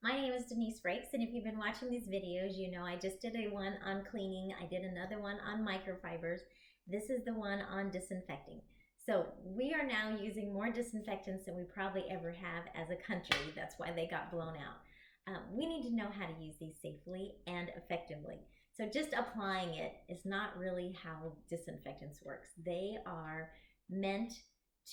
My name is Denise Frakes, and if you've been watching these videos, you know I just did a one on cleaning. I did another one on microfibers. This is the one on disinfecting. So we are now using more disinfectants than we probably ever have as a country. That's why they got blown out. We need to know how to use these safely and effectively. So just applying it is not really how disinfectants works. They are meant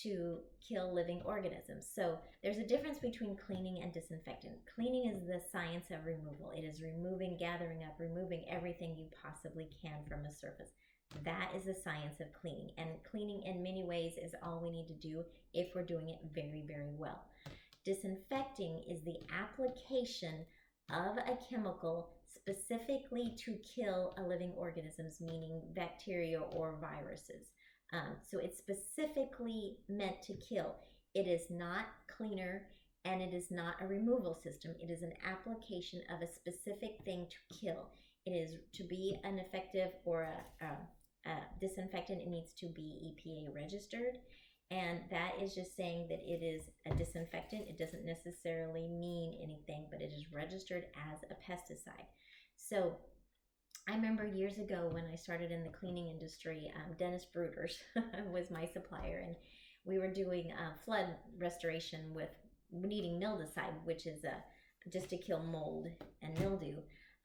to kill living organisms. So there's a difference between cleaning and disinfectant. Cleaning is the science of removal. It is removing, gathering up, removing everything you possibly can from a surface. That is the science of cleaning. And cleaning in many ways is all we need to do if we're doing it very, very well. Disinfecting is the application of a chemical specifically to kill a living organisms, meaning bacteria or viruses. So it's specifically meant to kill. It is not cleaner and it is not a removal system. It is an application of a specific thing to kill. It is to be an effective or a disinfectant, it needs to be EPA registered. And that is just saying that it is a disinfectant. It doesn't necessarily mean anything, but it is registered as a pesticide. So I remember years ago when I started in the cleaning industry, Dennis Bruters was my supplier, and we were doing flood restoration with needing mildewcide, which is just to kill mold and mildew.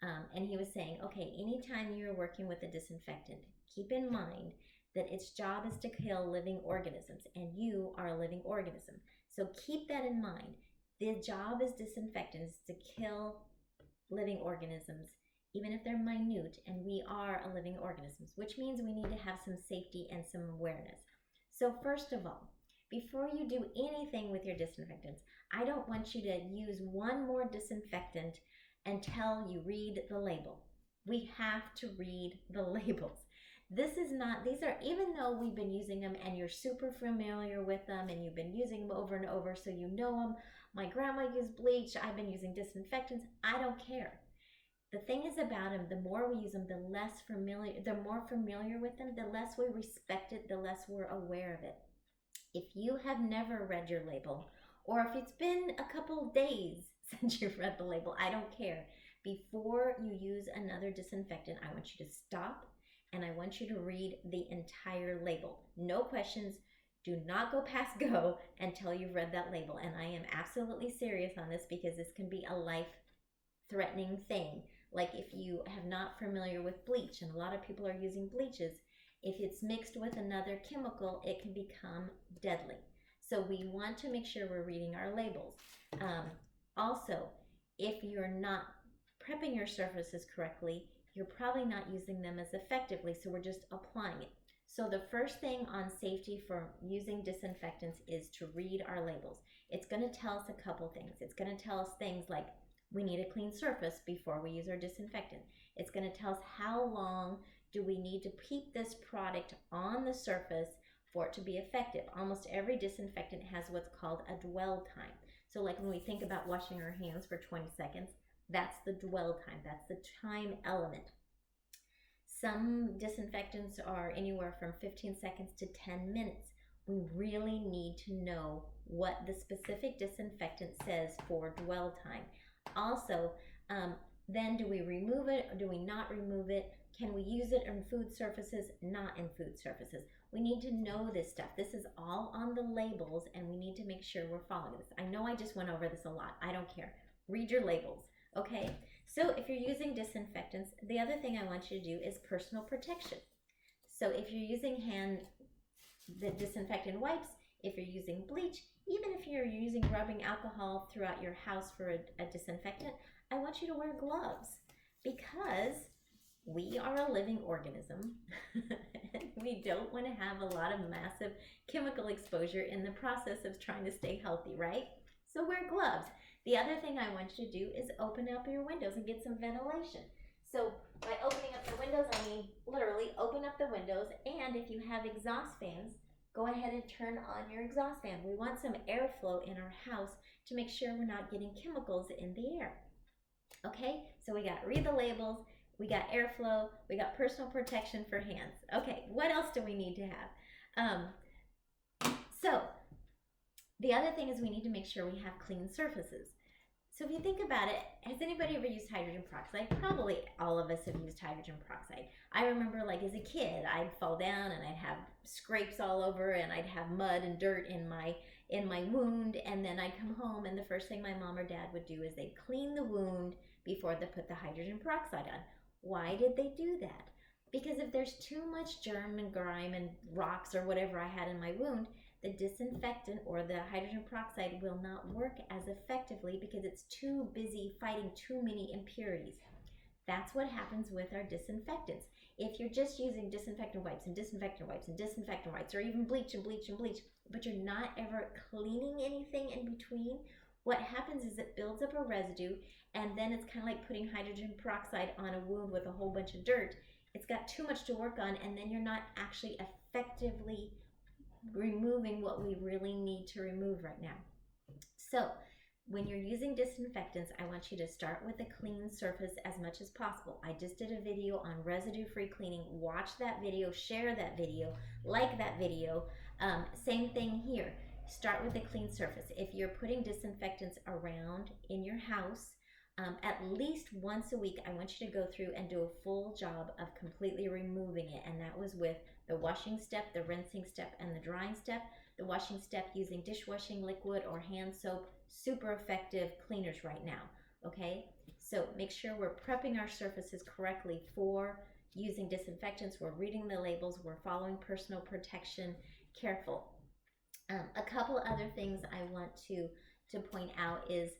And he was saying, okay, anytime you're working with a disinfectant, keep in mind that its job is to kill living organisms, and you are a living organism. So keep that in mind. The job as disinfectants is to kill living organisms, even if they're minute, and we are a living organisms, which means we need to have some safety and some awareness. So first of all, before you do anything with your disinfectants, I don't want you to use one more disinfectant until you read the label. We have to read the labels. These are, even though we've been using them and you're super familiar with them and you've been using them over and over, so you know them. My grandma used bleach, I've been using disinfectants, I don't care. The thing is about them, the more we use them, the more familiar with them, the less we respect it, the less we're aware of it. If you have never read your label, or if it's been a couple of days since you've read the label, I don't care. Before you use another disinfectant, I want you to stop and I want you to read the entire label. No questions. Do not go past go until you've read that label. And I am absolutely serious on this because this can be a life-threatening thing. Like if you have not familiar with bleach, and a lot of people are using bleaches, if it's mixed with another chemical, it can become deadly. So we want to make sure we're reading our labels. Also, if you're not prepping your surfaces correctly, you're probably not using them as effectively, so we're just applying it. So the first thing on safety for using disinfectants is to read our labels. It's going to tell us a couple things. It's going to tell us things like we need a clean surface before we use our disinfectant. It's going to tell us how long do we need to keep this product on the surface for it to be effective. Almost every disinfectant has what's called a dwell time. So like when we think about washing our hands for 20 seconds, that's the dwell time. That's the time element. Some disinfectants are anywhere from 15 seconds to 10 minutes. We really need to know what the specific disinfectant says for dwell time. Also, then do we remove it or do we not remove it? Can we use it in food surfaces? Not in food surfaces. We need to know this stuff. This is all on the labels and we need to make sure we're following this. I know I just went over this a lot. I don't care. Read your labels, okay? So if you're using disinfectants, the other thing I want you to do is personal protection. So if you're using the disinfectant wipes, if you're using bleach, even if you're using rubbing alcohol throughout your house for a disinfectant, I want you to wear gloves because we are a living organism and we don't want to have a lot of massive chemical exposure in the process of trying to stay healthy, right? So wear gloves. The other thing I want you to do is open up your windows and get some ventilation. So by opening up the windows, I mean literally open up the windows, and if you have exhaust fans, go ahead and turn on your exhaust fan. We want some airflow in our house to make sure we're not getting chemicals in the air. Okay, so we got read the labels, we got airflow, we got personal protection for hands. Okay, what else do we need to have? So the other thing is we need to make sure we have clean surfaces. So if you think about it, has anybody ever used hydrogen peroxide? Probably all of us have used hydrogen peroxide. I remember like as a kid, I'd fall down and I'd have scrapes all over and I'd have mud and dirt in my wound, and then I'd come home and the first thing my mom or dad would do is they'd clean the wound before they put the hydrogen peroxide on. Why did they do that? Because if there's too much germ and grime and rocks or whatever I had in my wound, the disinfectant or the hydrogen peroxide will not work as effectively because it's too busy fighting too many impurities. That's what happens with our disinfectants. If you're just using disinfectant wipes and disinfectant wipes and disinfectant wipes, or even bleach and bleach and bleach, but you're not ever cleaning anything in between, what happens is it builds up a residue, and then it's kind of like putting hydrogen peroxide on a wound with a whole bunch of dirt. It's got too much to work on, and then you're not actually effectively removing what we really need to remove right now. So when you're using disinfectants, I want you to start with a clean surface as much as possible. I just did a video on residue-free cleaning. Watch that video, share that video, like that video. Same thing here. Start with a clean surface. If you're putting disinfectants around in your house, at least once a week, I want you to go through and do a full job of completely removing it. And that was with the washing step, the rinsing step, and the drying step. The washing step using dishwashing liquid or hand soap, super effective cleaners right now, okay? So make sure we're prepping our surfaces correctly for using disinfectants. We're reading the labels, we're following personal protection, careful. A couple other things I want to point out is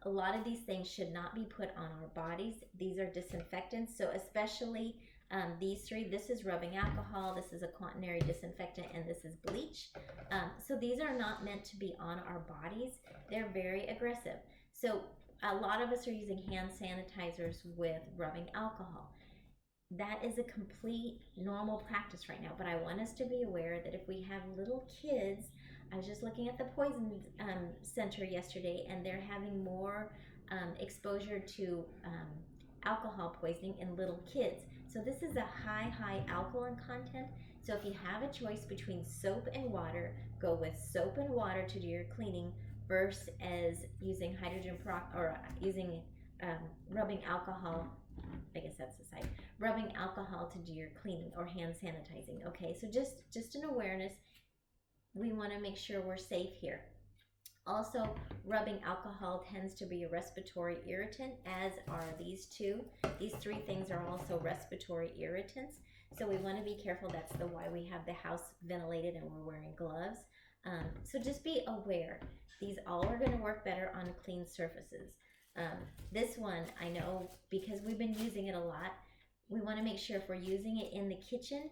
a lot of these things should not be put on our bodies. These are disinfectants, so especially these three. This is rubbing alcohol, this is a quaternary disinfectant, and this is bleach. So these are not meant to be on our bodies. They're very aggressive. So a lot of us are using hand sanitizers with rubbing alcohol. That is a complete normal practice right now, but I want us to be aware that if we have little kids, I was just looking at the poison center yesterday, and they're having more exposure to alcohol poisoning in little kids. So this is a high alkaline content. So if you have a choice between soap and water, go with soap and water to do your cleaning versus using hydrogen peroxide or using rubbing alcohol. I guess that's the side. Rubbing alcohol to do your cleaning or hand sanitizing. Okay, so just an awareness. We want to make sure we're safe here. Also, rubbing alcohol tends to be a respiratory irritant, as are these two. These three things are also respiratory irritants. So we want to be careful. That's why we have the house ventilated and we're wearing gloves. So just be aware. These all are going to work better on clean surfaces. This one, I know because we've been using it a lot, we want to make sure if we're using it in the kitchen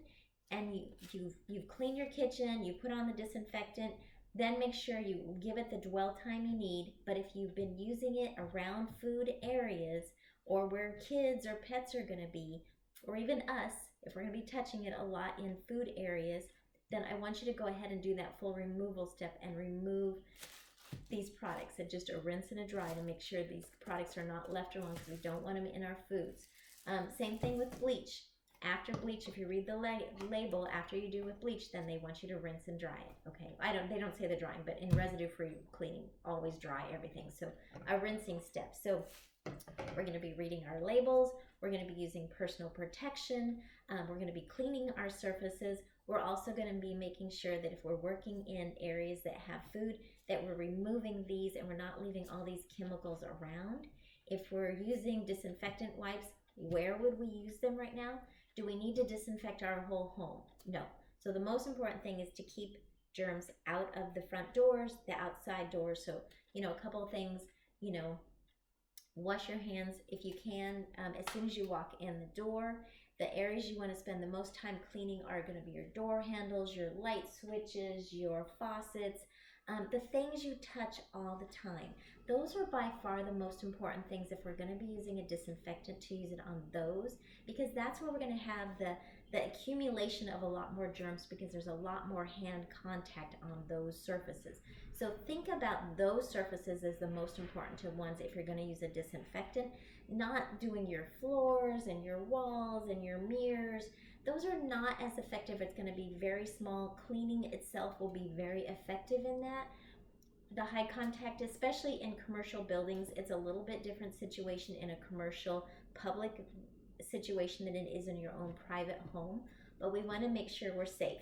and you've cleaned your kitchen, you put on the disinfectant, then make sure you give it the dwell time you need. But if you've been using it around food areas or where kids or pets are going to be, or even us, if we're going to be touching it a lot in food areas, then I want you to go ahead and do that full removal step and remove these products. And just a rinse and a dry to make sure these products are not left alone, because we don't want them in our foods. Same thing with bleach. After bleach, if you read the label, after you do with bleach, then they want you to rinse and dry it. Okay, they don't say the drying, but in residue-free cleaning, always dry everything. So a rinsing step. So we're going to be reading our labels. We're going to be using personal protection. We're going to be cleaning our surfaces. We're also going to be making sure that if we're working in areas that have food, that we're removing these and we're not leaving all these chemicals around. If we're using disinfectant wipes, where would we use them right now? Do we need to disinfect our whole home? No. So the most important thing is to keep germs out of the front doors, the outside doors. So, a couple of things, wash your hands if you can as soon as you walk in the door. The areas you want to spend the most time cleaning are going to be your door handles, your light switches, your faucets, the things you touch all the time. Those are by far the most important things if we're going to be using a disinfectant, to use it on those, because that's where we're going to have the accumulation of a lot more germs, because there's a lot more hand contact on those surfaces. So think about those surfaces as the most important ones if you're going to use a disinfectant, not doing your floors and your walls and your mirrors. Those are not as effective. It's going to be very small. Cleaning itself will be very effective in that. the high contact, especially in commercial buildings, it's a little bit different situation in a commercial public situation than it is in your own private home, but we want to make sure we're safe.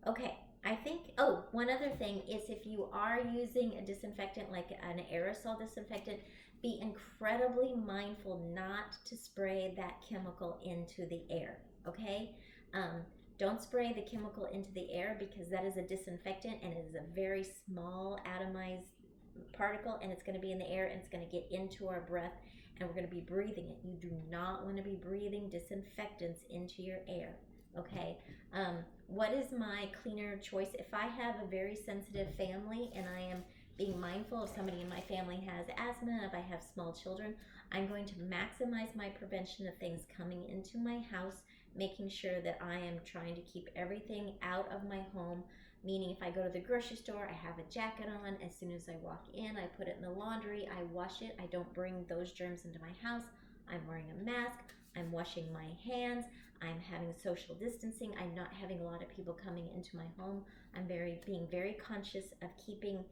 Okay, I think, oh, one other thing is if you are using a disinfectant like an aerosol disinfectant, be incredibly mindful not to spray that chemical into the air, okay? Don't spray the chemical into the air because that is a disinfectant and it is a very small atomized particle, and it's going to be in the air and it's going to get into our breath and we're going to be breathing it. You do not want to be breathing disinfectants into your air, okay? What is my cleaner choice? If I have a very sensitive family and I am being mindful, if somebody in my family has asthma, if I have small children, I'm going to maximize my prevention of things coming into my house, making sure that I am trying to keep everything out of my home. Meaning if I go to the grocery store, I have a jacket on. As soon as I walk in, I put it in the laundry, I wash it. I don't bring those germs into my house. I'm wearing a mask. I'm washing my hands. I'm having social distancing. I'm not having a lot of people coming into my home. I'm being very conscious of keeping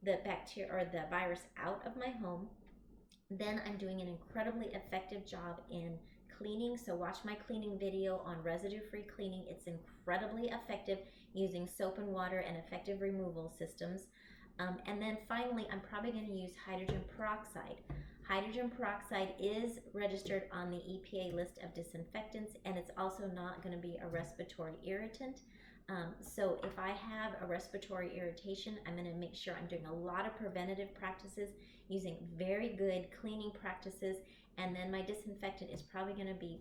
the bacteria or the virus out of my home. Then I'm doing an incredibly effective job in cleaning. So watch my cleaning video on residue-free cleaning. It's incredibly effective using soap and water and effective removal systems. And then finally, I'm probably going to use hydrogen peroxide. Hydrogen peroxide is registered on the EPA list of disinfectants, and it's also not going to be a respiratory irritant. So if I have a respiratory irritation, I'm going to make sure I'm doing a lot of preventative practices, using very good cleaning practices, and then my disinfectant is probably going to be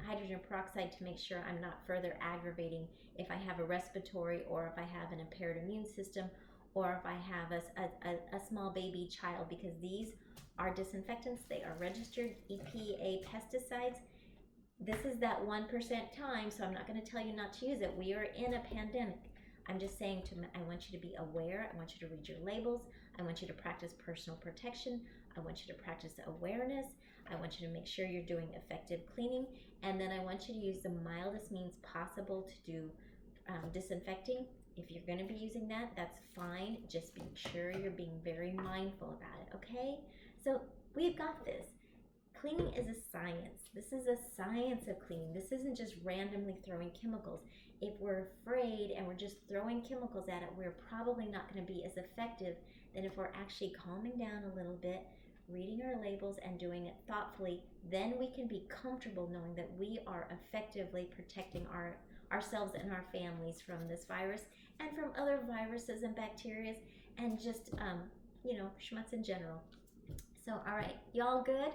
hydrogen peroxide to make sure I'm not further aggravating if I have a respiratory or if I have an impaired immune system or if I have a small baby child, because these are disinfectants. They are registered EPA pesticides. This is that 1% time, so I'm not going to tell you not to use it. We are in a pandemic. I'm just saying I want you to be aware. I want you to read your labels. I want you to practice personal protection. I want you to practice awareness. I want you to make sure you're doing effective cleaning. And then I want you to use the mildest means possible to do disinfecting. If you're going to be using that, that's fine. Just be sure you're being very mindful about it, okay? So we've got this. Cleaning is a science. This is a science of cleaning. This isn't just randomly throwing chemicals. If we're afraid and we're just throwing chemicals at it, we're probably not going to be as effective than if we're actually calming down a little bit, reading our labels and doing it thoughtfully. Then we can be comfortable knowing that we are effectively protecting ourselves and our families from this virus and from other viruses and bacteria and just, schmutz in general. So, all right, y'all good?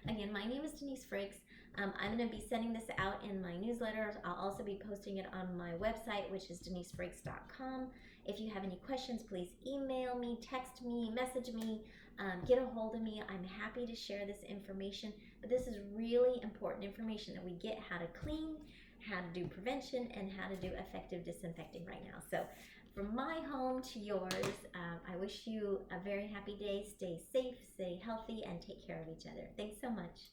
Again, my name is Denise Frakes. I'm going to be sending this out in my newsletter. I'll also be posting it on my website, which is denisefrakes.com. If you have any questions, please email me, text me, message me, get a hold of me. I'm happy to share this information. But this is really important information that we get how to clean, how to do prevention, and how to do effective disinfecting right now. So from my home to yours, I wish you a very happy day. Stay safe, stay healthy, and take care of each other. Thanks so much.